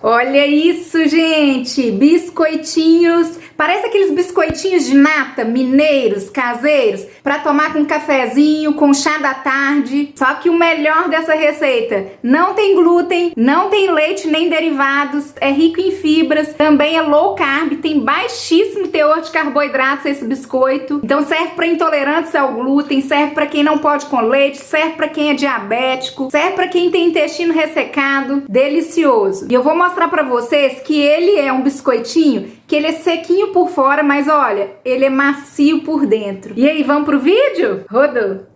Olha isso, gente! Biscoitinhos, parece aqueles biscoitinhos de nata mineiros, caseiros, para tomar com um cafezinho, com chá da tarde. Só que o melhor dessa receita, não tem glúten, não tem leite nem derivados, é rico em fibras, também é low carb, tem baixíssimo teor de carboidratos esse biscoito. Então serve para intolerantes ao glúten, serve para quem não pode com leite, serve para quem é diabético, serve para quem tem intestino ressecado, delicioso. E eu vou mostrar para vocês que ele é um biscoitinho que ele é sequinho por fora, mas olha, ele é macio por dentro. E aí, vamos pro vídeo? Rodou!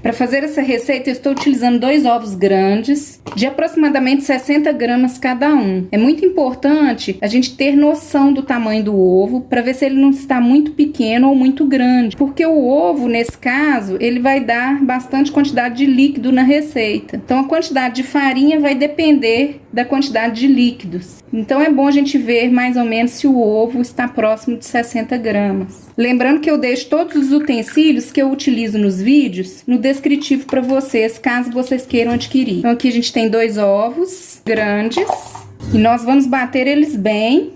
Para fazer essa receita, eu estou utilizando 2 ovos grandes, de aproximadamente 60 gramas cada um. É muito importante a gente ter noção do tamanho do ovo, para ver se ele não está muito pequeno ou muito grande. Porque o ovo, nesse caso, ele vai dar bastante quantidade de líquido na receita. Então, a quantidade de farinha vai depender da quantidade de líquidos. Então, é bom a gente ver mais ou menos se o ovo está próximo de 60 gramas. Lembrando que eu deixo todos os utensílios que eu utilizo nos vídeos no descritivo para vocês, caso vocês queiram adquirir. Então aqui a gente tem 2 ovos grandes e nós vamos bater eles bem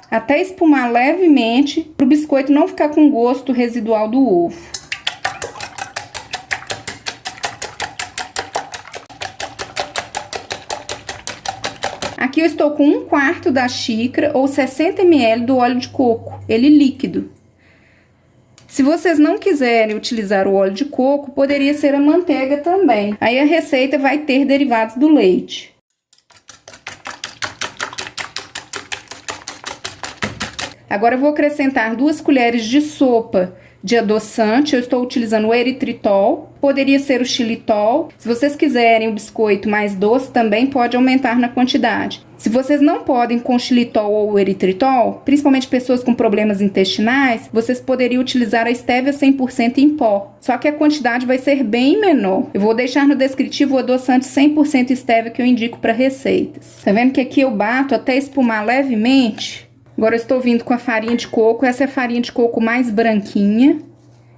até espumar levemente, para o biscoito não ficar com gosto residual do ovo. Aqui eu estou com 1/4 da xícara ou 60 ml do óleo de coco, ele líquido. Se vocês não quiserem utilizar o óleo de coco, poderia ser a manteiga também. Aí a receita vai ter derivados do leite. Agora eu vou acrescentar 2 colheres de sopa de adoçante. Eu estou utilizando o eritritol, poderia ser o xilitol. Se vocês quiserem o biscoito mais doce, também pode aumentar na quantidade. Se vocês não podem com xilitol ou eritritol, principalmente pessoas com problemas intestinais, vocês poderiam utilizar a estévia 100% em pó. Só que a quantidade vai ser bem menor. Eu vou deixar no descritivo o adoçante 100% estévia que eu indico para receitas. Tá vendo que aqui eu bato até espumar levemente? Agora eu estou vindo com a farinha de coco. Essa é a farinha de coco mais branquinha.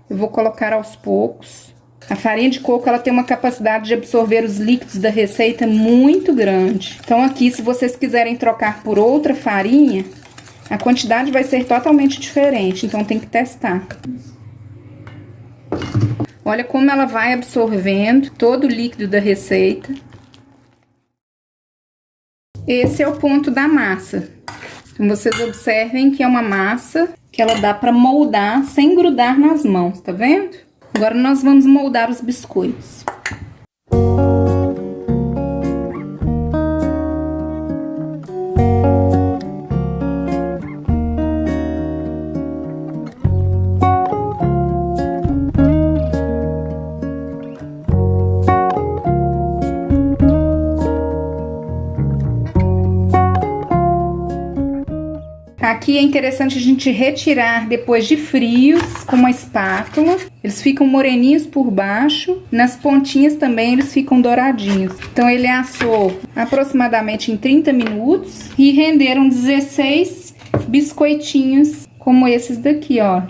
Eu vou colocar aos poucos. A farinha de coco, ela tem uma capacidade de absorver os líquidos da receita muito grande. Então aqui, se vocês quiserem trocar por outra farinha, a quantidade vai ser totalmente diferente. Então tem que testar. Olha como ela vai absorvendo todo o líquido da receita. Esse é o ponto da massa. Então vocês observem que é uma massa que ela dá para moldar sem grudar nas mãos, tá vendo? Agora nós vamos moldar os biscoitos. Aqui é interessante a gente retirar depois de frios com uma espátula. Eles ficam moreninhos por baixo, nas pontinhas também eles ficam douradinhos. Então ele assou aproximadamente em 30 minutos e renderam 16 biscoitinhos como esses daqui, ó.